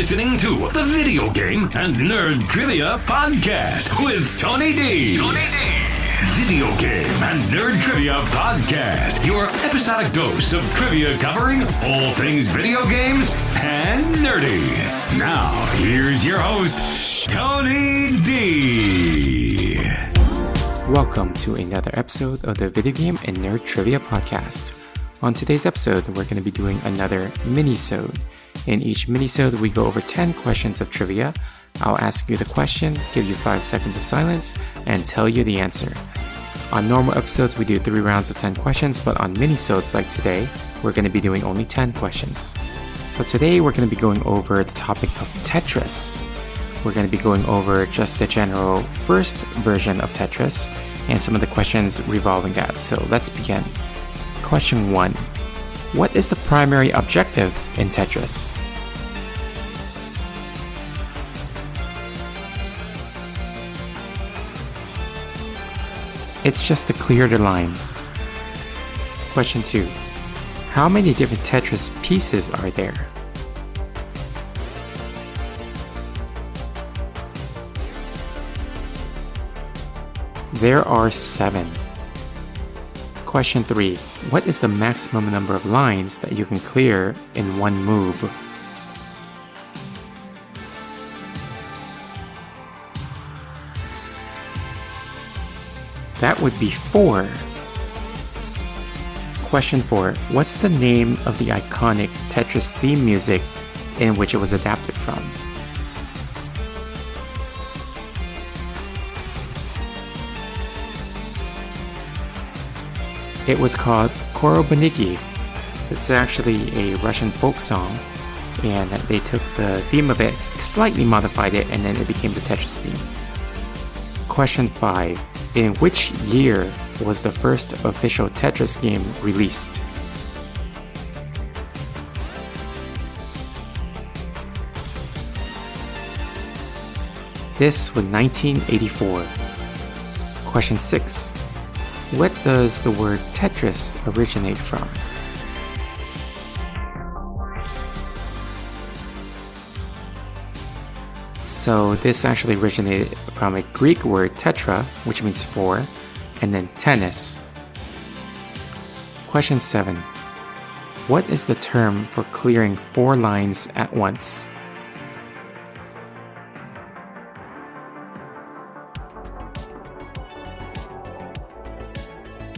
listening to the Video Game and Nerd Trivia Podcast with Tony D. Video Game and Nerd Trivia Podcast, your episodic dose of trivia covering all things video games and nerdy. Now, here's your host, Tony D. Welcome to another episode of the Video Game and Nerd Trivia Podcast. On today's episode, we're going to be doing another Minisode. In each Minisode, we go over 10 questions of trivia. I'll ask you the question, give you 5 seconds of silence, and tell you the answer. On normal episodes, we do 3 rounds of 10 questions, but on Minisodes like today, we're going to be doing only 10 questions. So today, we're going to be going over the topic of Tetris. We're going to be going over just the general first version of Tetris and some of the questions revolving that. So let's begin. Question 1. What is the primary objective in Tetris? It's just to clear the lines. Question 2. How many different Tetris pieces are there? There are 7. Question 3. What is the maximum number of lines that you can clear in one move? That would be 4. Question 4. What's the name of the iconic Tetris theme music in which it was adapted from? It was called Korobaniki. It's actually a Russian folk song, and they took the theme of it, slightly modified it, and then it became the Tetris theme. Question 5. In which year was the first official Tetris game released? This was 1984. Question 6. What does the word Tetris originate from? So this actually originated from a Greek word tetra, which means 4, and then tennis. Question 7. What is the term for clearing 4 lines at once?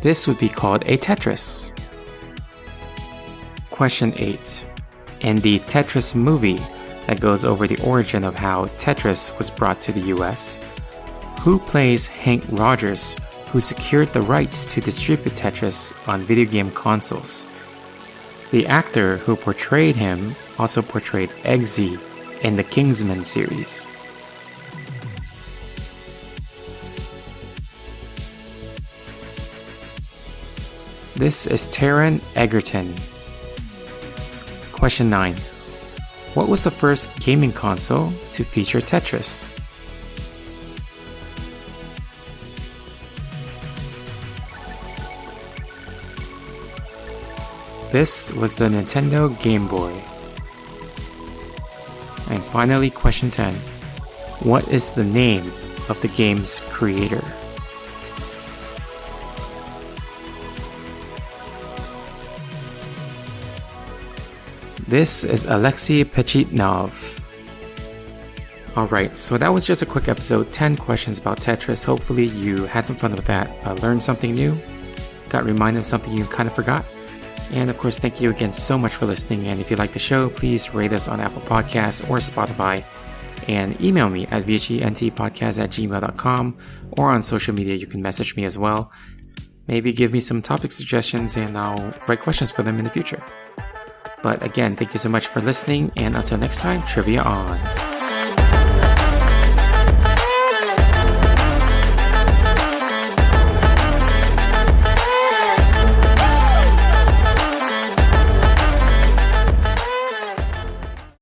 This would be called a Tetris. Question 8. In the Tetris movie that goes over the origin of how Tetris was brought to the US, who plays Hank Rogers, who secured the rights to distribute Tetris on video game consoles? The actor who portrayed him also portrayed Eggsy in the Kingsman series. This is Taron Egerton. Question 9. What was the first gaming console to feature Tetris? This was the Nintendo Game Boy. And finally, question 10. What is the name of the game's creator? This is Alexei Pechitnov. Alright, so that was just a quick episode, 10 questions about Tetris. Hopefully you had some fun with that, learned something new, got reminded of something you kind of forgot. And of course, thank you again so much for listening. And if you like the show, please rate us on Apple Podcasts or Spotify. And email me at vgntpodcast@gmail.com, or on social media you can message me as well. Maybe give me some topic suggestions and I'll write questions for them in the future. But again, thank you so much for listening, and until next time, trivia on.